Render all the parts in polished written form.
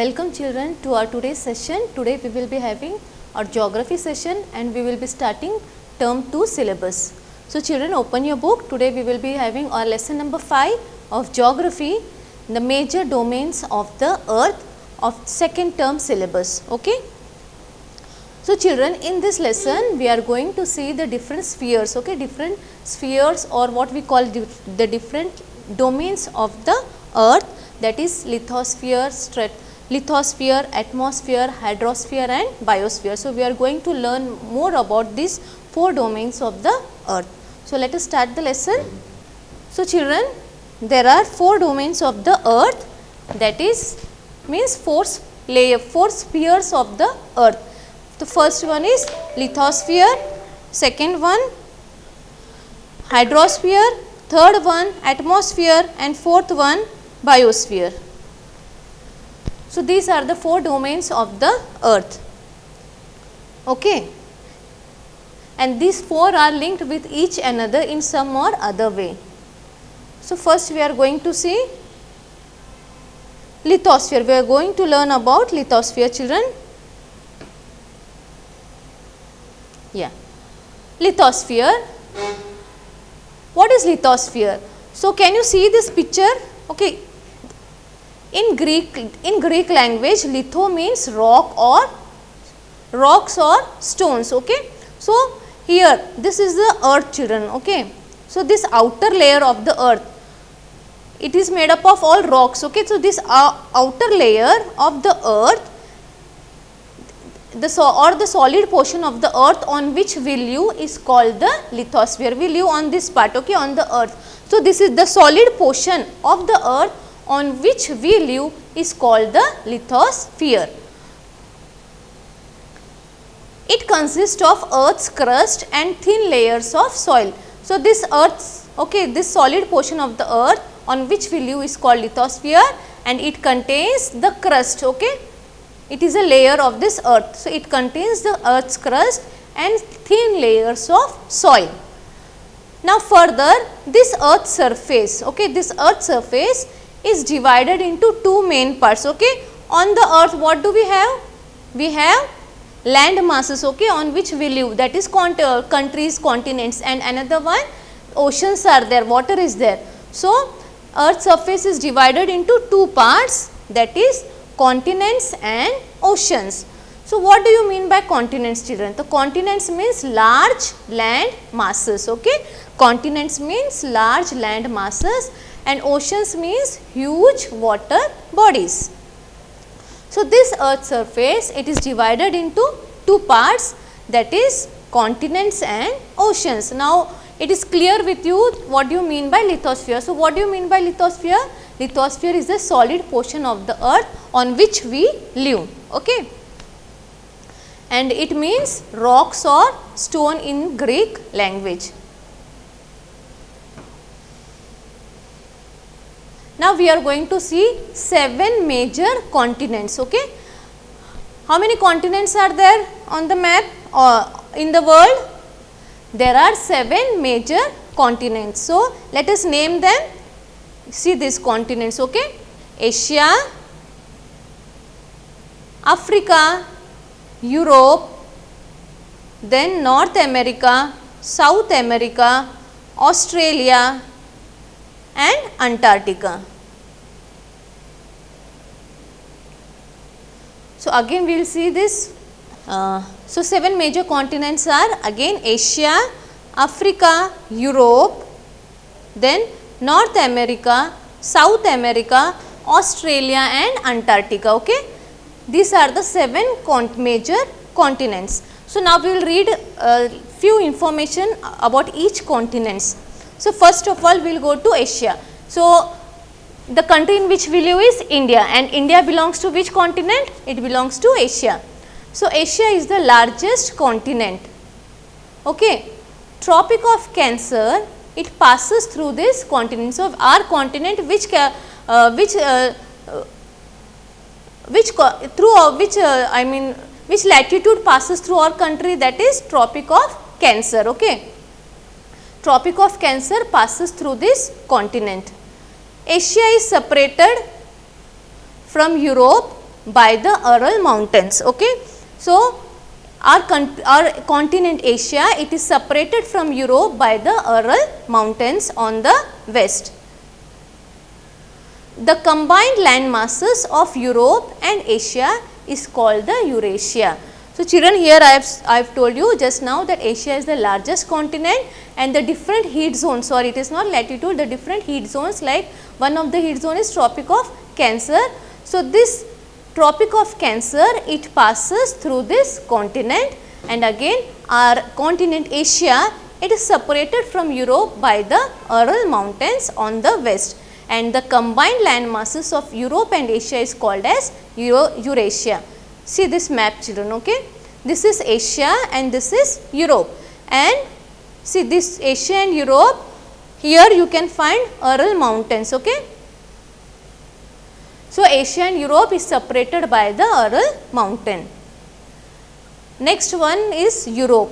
Welcome children to our today's session. Today we will be having our geography session and we will be starting term 2 syllabus. So children, open your book. Today we will be having our lesson number 5 of geography, the major domains of the earth of second term syllabus. Okay. So children, in this lesson we are going to see the different spheres, okay, different spheres or what we call the different domains of the earth, that is lithosphere, atmosphere, hydrosphere and biosphere. So we are going to learn more about these 4 domains of the earth. So let us start the lesson. So children, there are 4 domains of the earth, that is means 4 spheres of the earth. The first one is lithosphere, second one hydrosphere, third one atmosphere and fourth one biosphere. So these are the 4 domains of the earth. Okay. And these 4 are linked with each another in some or other way. So first we are going to see lithosphere. We are going to learn about lithosphere, children. Yeah. Lithosphere. What is lithosphere? So can you see this picture? Okay. In Greek language, litho means rock or rocks or stones. Okay. So here this is the earth, children. Okay. So this outer layer of the earth, it is made up of all rocks. Okay. So this outer layer of the earth, the solid portion of the earth on which we live is called the lithosphere. We live on this part, okay, on the earth. So this is the solid portion of the earth on which we live is called the lithosphere. It consists of earth's crust and thin layers of soil. So this this solid portion of the earth on which we live is called lithosphere, and it contains the crust. Okay. It is a layer of this earth. So it contains the earth's crust and thin layers of soil. Now further, this earth surface, okay, this earth surface is divided into 2 main parts. Okay. On the earth, what do we have? We have land masses, okay, on which we live, that is countries, continents, and another one oceans are there, water is there. So earth surface is divided into 2 parts, that is continents and oceans. So what do you mean by continents, children? The continents means large land masses. Okay. Continents means large land masses and oceans means huge water bodies. So this earth surface, it is divided into 2 parts, that is continents and oceans. Now it is clear with you what do you mean by lithosphere. So what do you mean by lithosphere? Lithosphere is the solid portion of the earth on which we live. Okay. And it means rocks or stone in Greek language. Now we are going to see 7 major continents. Okay. How many continents are there on the map or in the world? There are 7 major continents. So let us name them. See these continents. Okay. Asia, Africa, Europe, then North America, South America, Australia and Antarctica. So again we will see this. So 7 major continents are again Asia, Africa, Europe, then North America, South America, Australia and Antarctica. Okay. These are the 7 major continents. So now we will read few information about each continents. So first of all we will go to Asia. So the country in which we live is India, and India belongs to which continent? It belongs to Asia. So Asia is the largest continent. Okay. Tropic of Cancer, it passes through this continent. So our continent which latitude passes through our country, that is Tropic of Cancer. Okay. Tropic of Cancer passes through this continent. Asia is separated from Europe by the Ural mountains. Okay. So, our continent Asia, it is separated from Europe by the Ural mountains on the west. The combined land masses of Europe and Asia is called the Eurasia. So, children, here I have told you just now that Asia is the largest continent, and the different heat zones, sorry, it is not latitude, the different heat zones, like one of the heat zone is Tropic of Cancer. So, this Tropic of Cancer, it passes through this continent, and again our continent Asia, it is separated from Europe by the Ural mountains on the west, and the combined land masses of Europe and Asia is called as Eurasia. See this map, children. Okay, this is Asia and this is Europe, and see this Asia and Europe, here you can find Ural mountains. Okay. So, Asia and Europe is separated by the Ural mountain. Next one is Europe.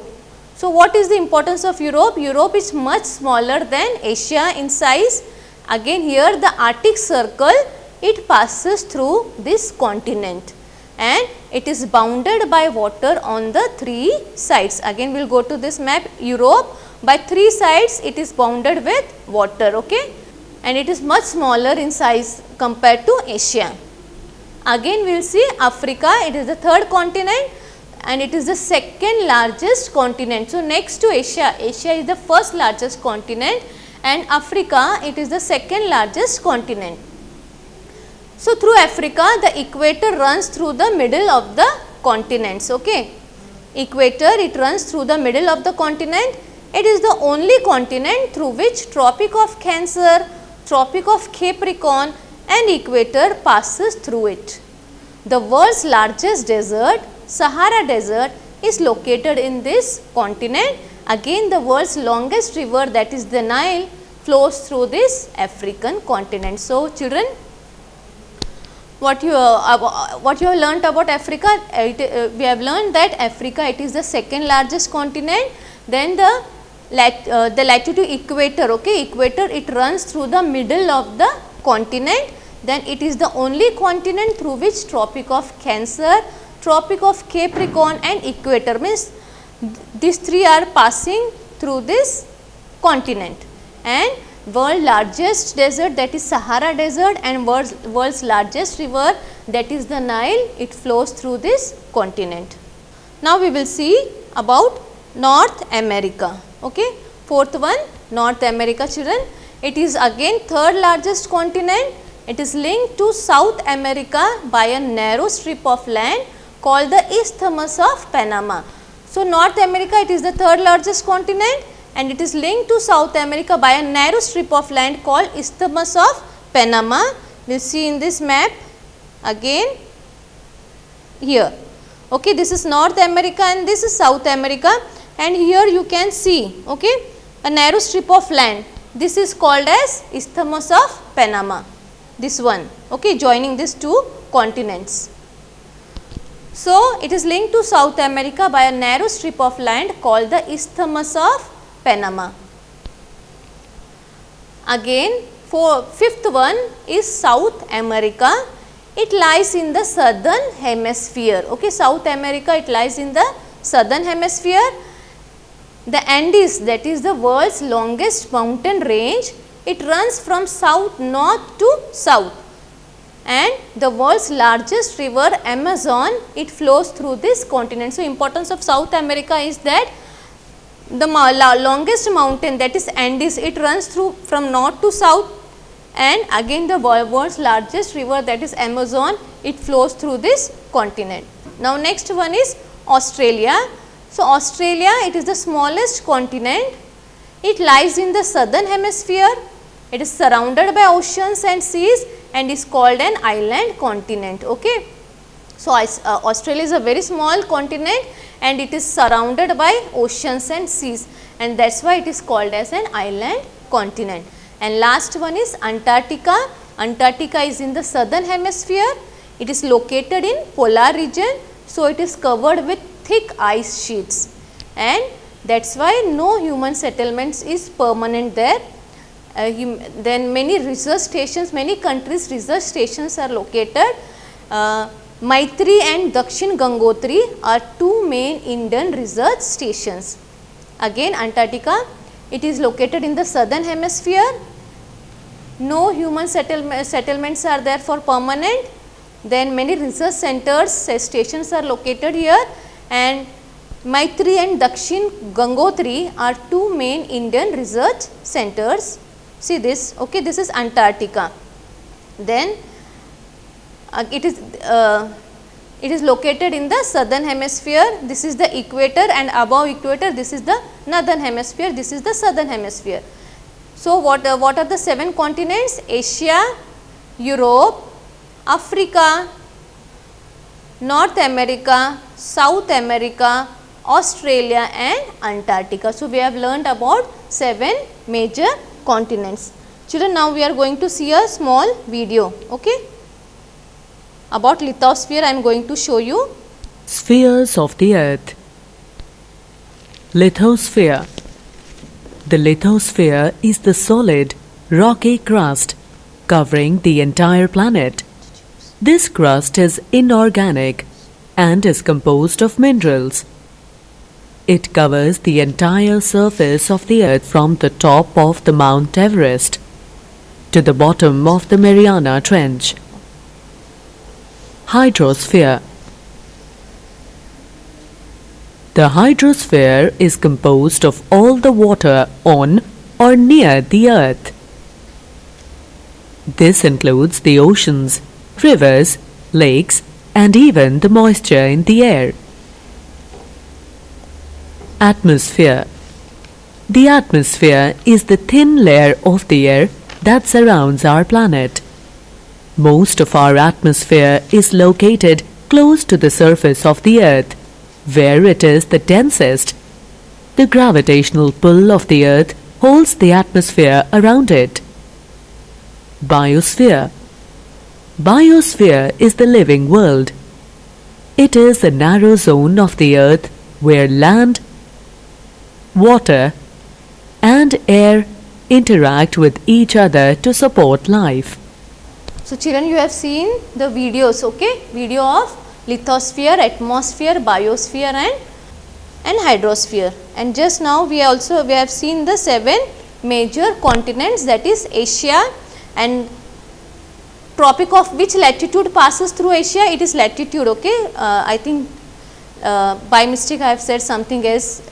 So, what is the importance of Europe? Europe is much smaller than Asia in size. Again here the Arctic Circle, it passes through this continent, and it is bounded by water on the 3 sides. Again we will go to this map. Europe, by 3 sides it is bounded with water. Okay, and it is much smaller in size compared to Asia. Again we will see Africa, it is the 3rd continent and it is the 2nd largest continent. So, next to Asia, Asia is the 1st largest continent, and Africa, it is the 2nd largest continent. So, through Africa, the equator runs through the middle of the continents. Okay, equator, it runs through the middle of the continent. It is the only continent through which Tropic of Cancer, Tropic of Capricorn and equator passes through it. The world's largest desert, Sahara Desert, is located in this continent. Again the world's longest river, that is the Nile, flows through this African continent. So, children, what you have learnt about Africa, we have learned that Africa, it is the 2nd largest continent. Then the latitude equator, okay, equator, it runs through the middle of the continent. Then it is the only continent through which Tropic of Cancer, Tropic of Capricorn and equator, means these 3 are passing through this continent. And world largest desert, that is Sahara Desert, and world's largest river, that is the Nile, it flows through this continent. Now we will see about North America. Okay, 4th one, North America, children. It is again 3rd largest continent. It is linked to South America by a narrow strip of land called the Isthmus of Panama. So, North America, it is the 3rd largest continent and it is linked to South America by a narrow strip of land called Isthmus of Panama. We will see in this map again here. Okay, this is North America and this is South America, and here you can see, okay, a narrow strip of land. This is called as Isthmus of Panama, this one, okay, joining these 2 continents. So, it is linked to South America by a narrow strip of land called the Isthmus of Panama. Again, 5th one is South America. It lies in the southern hemisphere. Okay, South America, it lies in the southern hemisphere. The Andes, that is the world's longest mountain range, it runs from south north to south, and the world's largest river Amazon, it flows through this continent. So, importance of South America is that the longest mountain, that is Andes, it runs through from north to south, and again the world's largest river, that is Amazon, it flows through this continent. Now, next one is Australia. So, Australia, it is the smallest continent. It lies in the southern hemisphere. It is surrounded by oceans and seas and is called an island continent. Okay. So, Australia is a very small continent and it is surrounded by oceans and seas, and that is why it is called as an island continent. And last one is Antarctica. Antarctica is in the southern hemisphere. It is located in polar region. So, it is covered with thick ice sheets, and that is why no human settlements is permanent there. Then many research stations, many countries research stations are located Maitri and Dakshin Gangotri are two main Indian research stations. Again, Antarctica, it is located in the southern hemisphere. No human settlements are there for permanent. Then many research centers, stations are located here, and Maitri and Dakshin Gangotri are two main Indian research centers. See this, okay, this is Antarctica. Then it is located in the southern hemisphere. This is the equator, and above equator this is the northern hemisphere, this is the southern hemisphere. So what are the 7 continents? Asia, Europe, Africa, North America, South America, Australia and Antarctica. So we have learned about 7 major continents. Children, now we are going to see a small video, okay? About lithosphere I am going to show you. Spheres of the Earth. Lithosphere. The lithosphere is the solid, rocky crust covering the entire planet. This crust is inorganic and is composed of minerals. It covers the entire surface of the Earth from the top of the Mount Everest to the bottom of the Mariana Trench. Hydrosphere. The hydrosphere is composed of all the water on or near the Earth. This includes the oceans, rivers, lakes, and even the moisture in the air. Atmosphere. The atmosphere is the thin layer of the air that surrounds our planet. Most of our atmosphere is located close to the surface of the Earth, where it is the densest. The gravitational pull of the Earth holds the atmosphere around it. Biosphere. Biosphere is the living world. It is a narrow zone of the Earth where land, water, and air interact with each other to support life. So children, you have seen the videos, okay? Video of lithosphere, atmosphere, biosphere and hydrosphere. And just now we have seen the 7 major continents, that is Asia, and tropic of which latitude passes through Asia? It is latitude, okay? I think by mistake I have said something else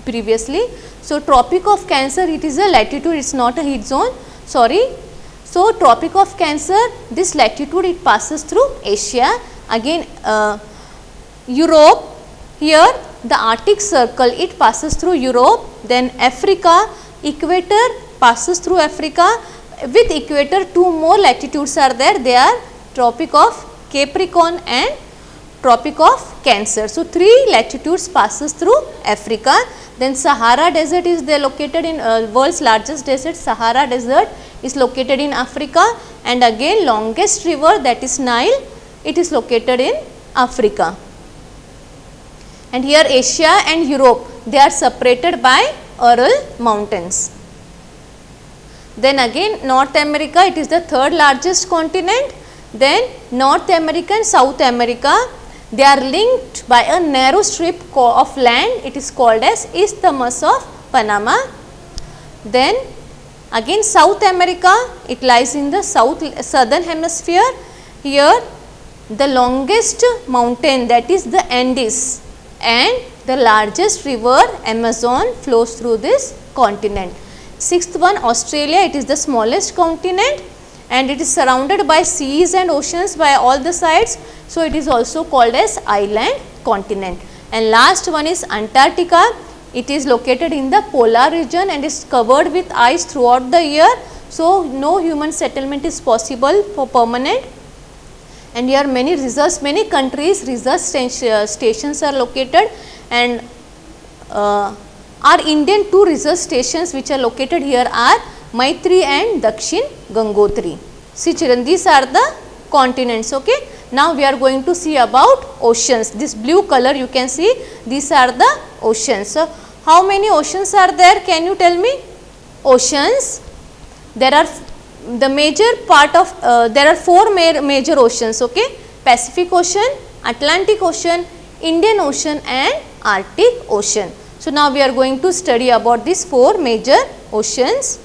previously. So Tropic of Cancer, it is a latitude, it is not a heat zone, sorry. So Tropic of Cancer, this latitude it passes through Asia. Again Europe, here the Arctic Circle, it passes through Europe. Then Africa, equator passes through Africa. With equator 2 more latitudes are there, they are Tropic of Capricorn and Tropic of Cancer. So 3 latitudes passes through Africa. Then Sahara Desert is there, located in world's largest desert, Sahara Desert is located in Africa, and again longest river, that is Nile, it is located in Africa. And here Asia and Europe, they are separated by Ural Mountains. Then again North America, it is the 3rd largest continent. Then North America and South America, they are linked by a narrow strip of land, it is called as Isthmus of Panama. Then again South America, it lies in the southern hemisphere. Here the longest mountain, that is the Andes, and the largest river Amazon flows through this continent. 6th one, Australia, it is the smallest continent and it is surrounded by seas and oceans by all the sides. So it is also called as island continent. And last one is Antarctica. It is located in the polar region and is covered with ice throughout the year. So no human settlement is possible for permanent. And here many countries research stations are located, and our Indian 2 research stations which are located here are Maitri and Dakshin Gangotri. See children, these are the continents, okay. Now we are going to see about oceans. This blue color you can see, these are the oceans. So how many oceans are there? Can you tell me? Oceans, there are the major part of there are 4 major oceans, okay. Pacific Ocean, Atlantic Ocean, Indian Ocean and Arctic Ocean. So, now we are going to study about these 4 major oceans.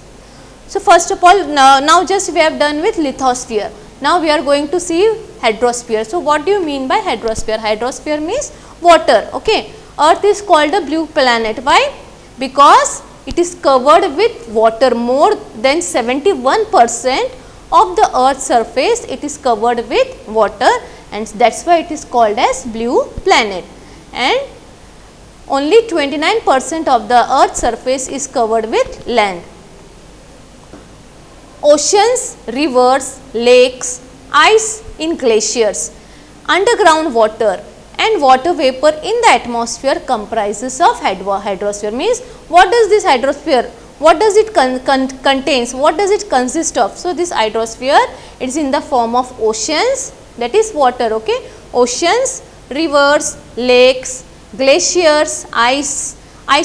So, first of all, now just we have done with lithosphere. Now, we are going to see hydrosphere. So, what do you mean by hydrosphere? Hydrosphere means water. Okay. Earth is called a blue planet. Why? Because it is covered with water. More than 71% of the earth's surface it is covered with water, and that is why it is called as blue planet. And only 29% of the earth's surface is covered with land. Oceans, rivers, lakes, ice in glaciers, underground water and water vapor in the atmosphere comprises of hydrosphere. Means what does this hydrosphere, what does it contains, what does it consist of? So, this hydrosphere, it is in the form of oceans, that is water. Okay. Oceans, rivers, lakes, glaciers, ice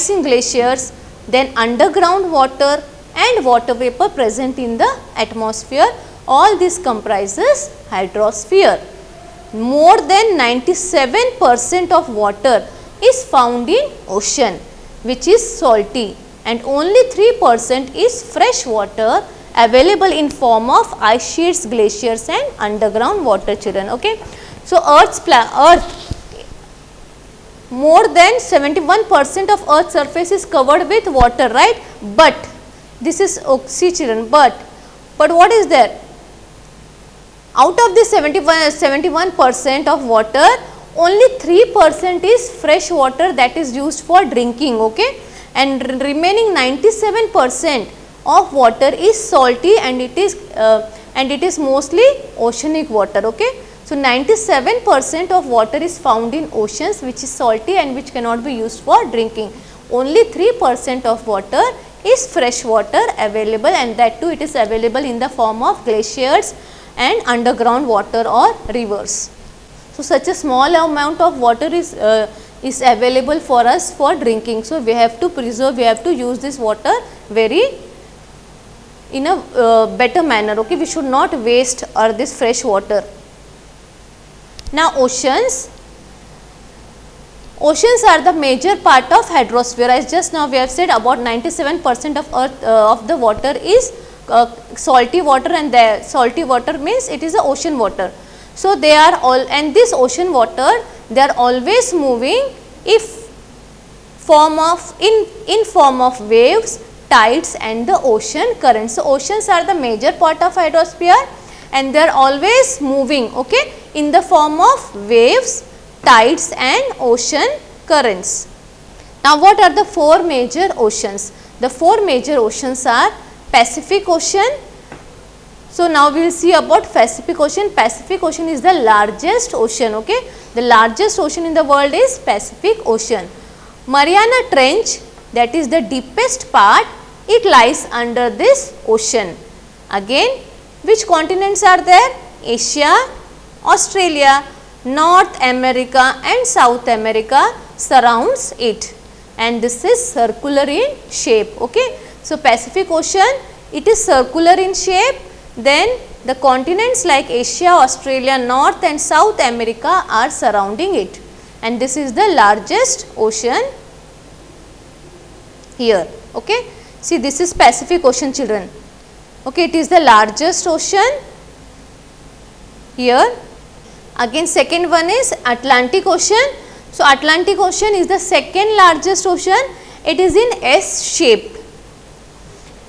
in glaciers, then underground water and water vapor present in the atmosphere, all this comprises hydrosphere. More than 97% of water is found in ocean, which is salty, and only 3% is fresh water available in form of ice sheets, glaciers and underground water, children. Okay. So, Earth, more than 71% of Earth's surface is covered with water, right? But this is, see children, but what is there? Out of this 71% of water, only 3% is fresh water that is used for drinking. Okay. And remaining 97% of water is salty, and it is mostly oceanic water. Okay. So, 97% of water is found in oceans, which is salty and which cannot be used for drinking. Only 3% of water is fresh water available, and that too it is available in the form of glaciers and underground water or rivers. So, such a small amount of water is available for us for drinking. So, we have to preserve, we have to use this water very in a better manner. Okay. We should not waste this fresh water. Now, oceans are the major part of hydrosphere. As just now we have said, about 97% of earth of the water is salty water, and the salty water means it is the ocean water. So, they are all, and this ocean water, they are always moving if in form of waves, tides and the ocean currents. So, oceans are the major part of hydrosphere, and they are always moving, okay, in the form of waves, tides and ocean currents. Now, what are the 4 major oceans? The 4 major oceans are Pacific Ocean. So, now we will see about Pacific Ocean. Pacific Ocean is the largest ocean. Okay. The largest ocean in the world is Pacific Ocean. Mariana Trench, that is the deepest part, it lies under this ocean. Again, which continents are there? Asia, Australia, North America and South America surrounds it, and this is circular in shape. Okay. So, Pacific Ocean, it is circular in shape. Then the continents like Asia, Australia, North and South America are surrounding it, and this is the largest ocean here. Okay. See, this is Pacific Ocean, children. Okay, it is the largest ocean here. Again, second one is Atlantic Ocean. So, Atlantic Ocean is the second largest ocean. It is in S shape.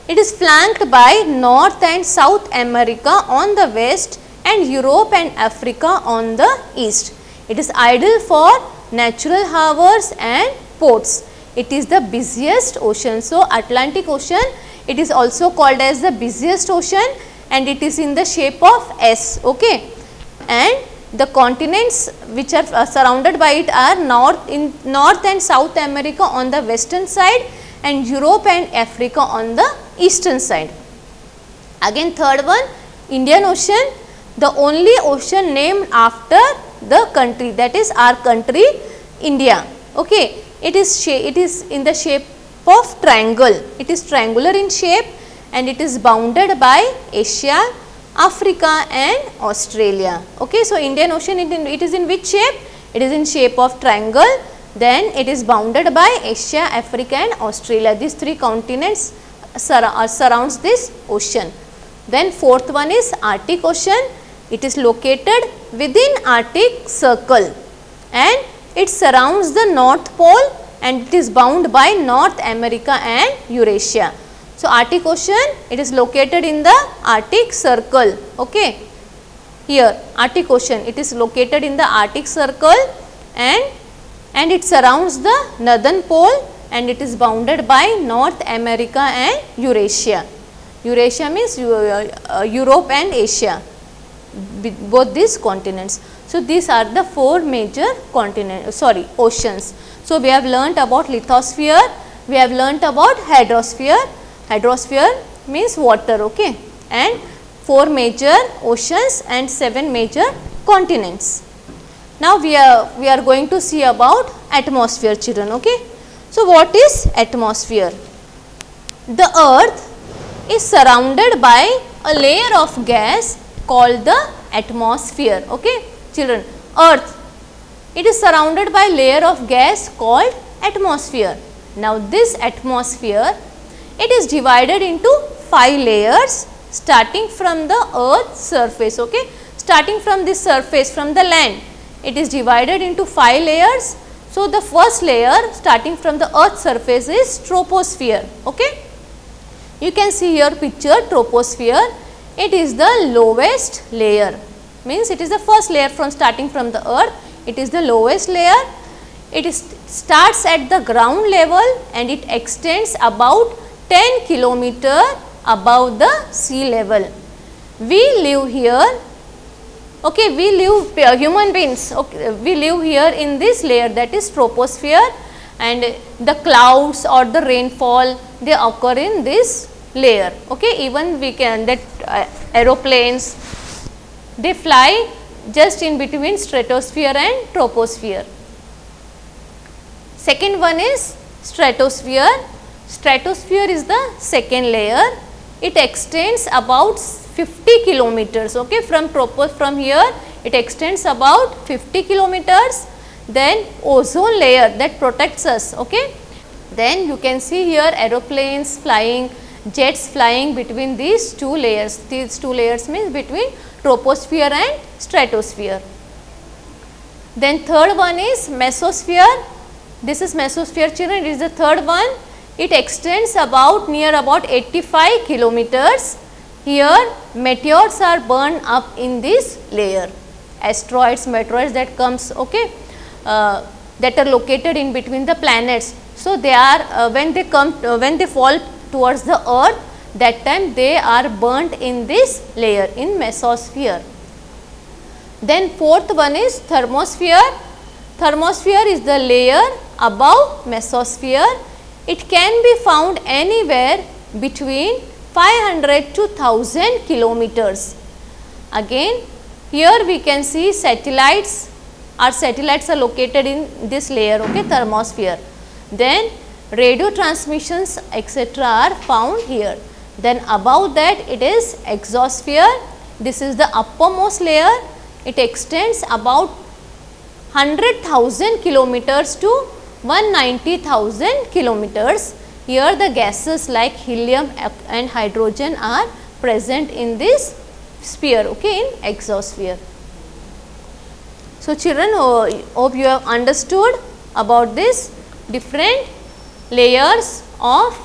It is flanked by North and South America on the west and Europe and Africa on the east. It is ideal for natural harbors and ports. It is the busiest ocean. So, Atlantic Ocean, it is also called as the busiest ocean, and it is in the shape of S. Okay. And the continents which are surrounded by it are North and South America on the western side and Europe and Africa on the eastern side. Again, third one, Indian Ocean, the only ocean named after the country, that is our country India. Okay. It is in the shape of triangle. It is triangular in shape, and it is bounded by Asia, Africa and Australia. Okay, so Indian Ocean, it is in which shape? It is in shape of triangle. Then it is bounded by Asia, Africa and Australia. These three continents surrounds this ocean. Then fourth one is Arctic Ocean. It is located within Arctic Circle and it surrounds the North Pole and it is bound by North America and Eurasia. So, Arctic Ocean, it is located in the Arctic Circle. Okay. Here Arctic Ocean, it is located in the Arctic Circle and it surrounds the Northern Pole and it is bounded by North America and Eurasia. Eurasia means Europe and Asia, both these continents. So, these are the four major oceans. So, we have learnt about lithosphere, we have learnt about hydrosphere. Hydrosphere means water, okay, and 4 major oceans and 7 major continents. Now, we are going to see about atmosphere, children, okay. So, what is atmosphere? The earth is surrounded by a layer of gas called the atmosphere, okay. Children, earth, it is surrounded by layer of gas called atmosphere. Now, this atmosphere, it is divided into 5 layers starting from the earth's surface, okay. Starting from this surface, from the land, it is divided into 5 layers. So, the first layer starting from the earth's surface is troposphere, okay. You can see here picture troposphere, it is the lowest layer, means it is the first layer from starting from the earth, it is the lowest layer. It starts at the ground level and it extends about 10 kilometer above the sea level. We live here, okay, human beings, okay, we live here in this layer, that is troposphere, and the clouds or the rainfall, they occur in this layer, okay. Even we can, that aeroplanes, they fly just in between stratosphere and troposphere. Second one is stratosphere. Stratosphere is the second layer. It extends about 50 kilometers, okay, from here it extends about 50 kilometers. Then ozone layer, that protects us, okay. Then you can see here aeroplanes flying, jets flying between these 2 layers. These 2 layers means between troposphere and stratosphere. Then third one is mesosphere. This is mesosphere, children, it is the third one. It extends about near about 85 kilometers. Here meteors are burned up in this layer, asteroids, meteoroids that comes, okay, that are located in between the planets. So, they are when they fall towards the earth, that time they are burnt in this layer in mesosphere. Then fourth one is thermosphere. Thermosphere is the layer above mesosphere. It can be found anywhere between 500 to 1000 kilometers. Again, here we can see satellites. Our satellites are located in this layer, okay, thermosphere. Then radio transmissions etc. are found here. Then above that it is exosphere. This is the uppermost layer. It extends about 100,000 kilometers to 190,000 kilometers. Here the gases like helium and hydrogen are present in this sphere, okay, in exosphere. So, children, hope you have understood about this different layers of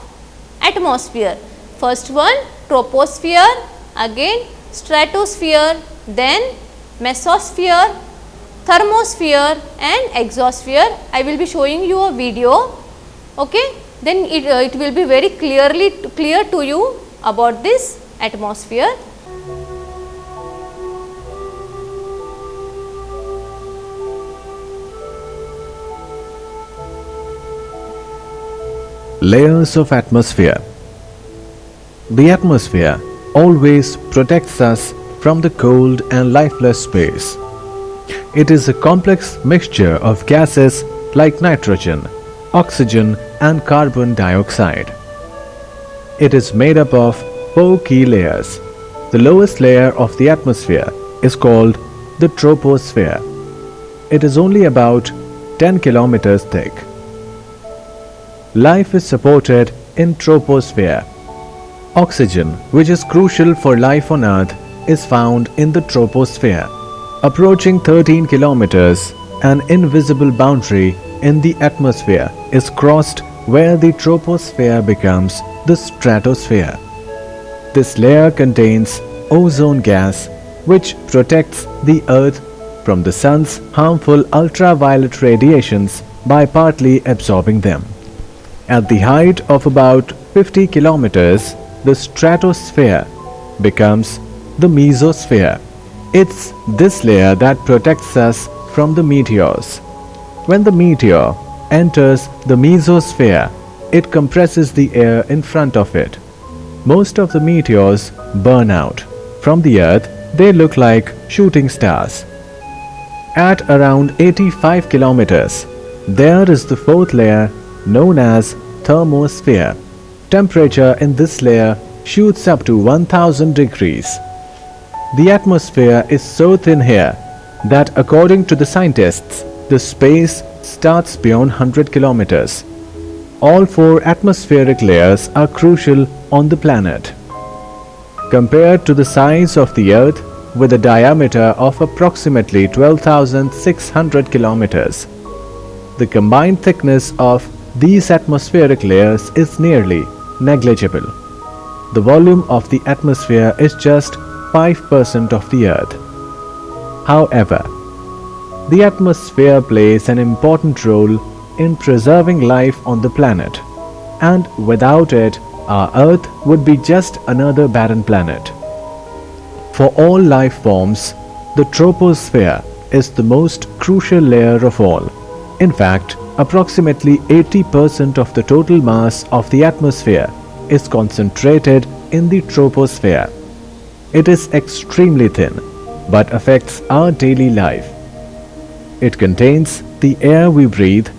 atmosphere. First one troposphere, again stratosphere, then mesosphere, thermosphere and exosphere. I will be showing you a video, okay. Then it will be very clear to you about this atmosphere. Layers of atmosphere. The atmosphere always protects us from the cold and lifeless space. It is a complex mixture of gases like nitrogen, oxygen and carbon dioxide. It is made up of 4 key layers: The lowest layer of the atmosphere is called the troposphere. It is only about 10 kilometers thick. Life is supported in troposphere. Oxygen, which is crucial for life on Earth, is found in the troposphere. Approaching 13 kilometers, an invisible boundary in the atmosphere is crossed where the troposphere becomes the stratosphere. This layer contains ozone gas, which protects the Earth from the sun's harmful ultraviolet radiations by partly absorbing them. At the height of about 50 kilometers, the stratosphere becomes the mesosphere. It's this layer that protects us from the meteors. When the meteor enters the mesosphere, it compresses the air in front of it. Most of the meteors burn out. From the Earth, they look like shooting stars. At around 85 kilometers, there is the fourth layer known as thermosphere. Temperature in this layer shoots up to 1000 degrees. The atmosphere is so thin here that according to the scientists, the space starts beyond 100 kilometers. All four atmospheric layers are crucial on the planet. Compared to the size of the Earth, with a diameter of approximately 12,600 kilometers, the combined thickness of these atmospheric layers is nearly negligible. The volume of the atmosphere is just 5% of the Earth. However, the atmosphere plays an important role in preserving life on the planet, and without it, our Earth would be just another barren planet. For all life forms, the troposphere is the most crucial layer of all. In fact, approximately 80% of the total mass of the atmosphere is concentrated in the troposphere. It is extremely thin, but affects our daily life. It contains the air we breathe.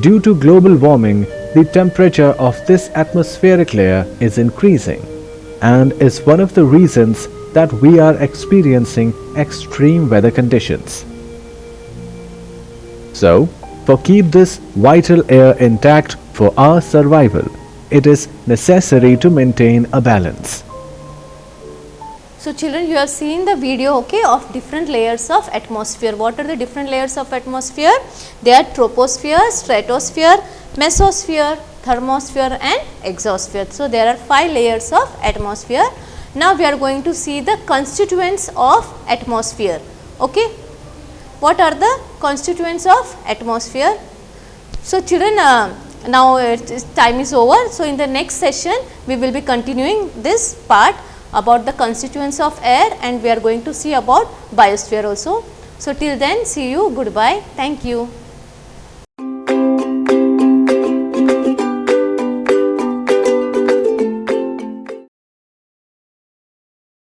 Due to global warming, the temperature of this atmospheric layer is increasing and is one of the reasons that we are experiencing extreme weather conditions. So, for keep this vital air intact for our survival, it is necessary to maintain a balance. So children, you have seen the video, okay, of different layers of atmosphere. What are the different layers of atmosphere? They are troposphere, stratosphere, mesosphere, thermosphere and exosphere. So there are 5 layers of atmosphere. Now we are going to see the constituents of atmosphere. Okay, what are the constituents of atmosphere? So children, now time is over. So in the next session, we will be continuing this part about the constituents of air, and we are going to see about biosphere also. So till then, see you, goodbye, thank you.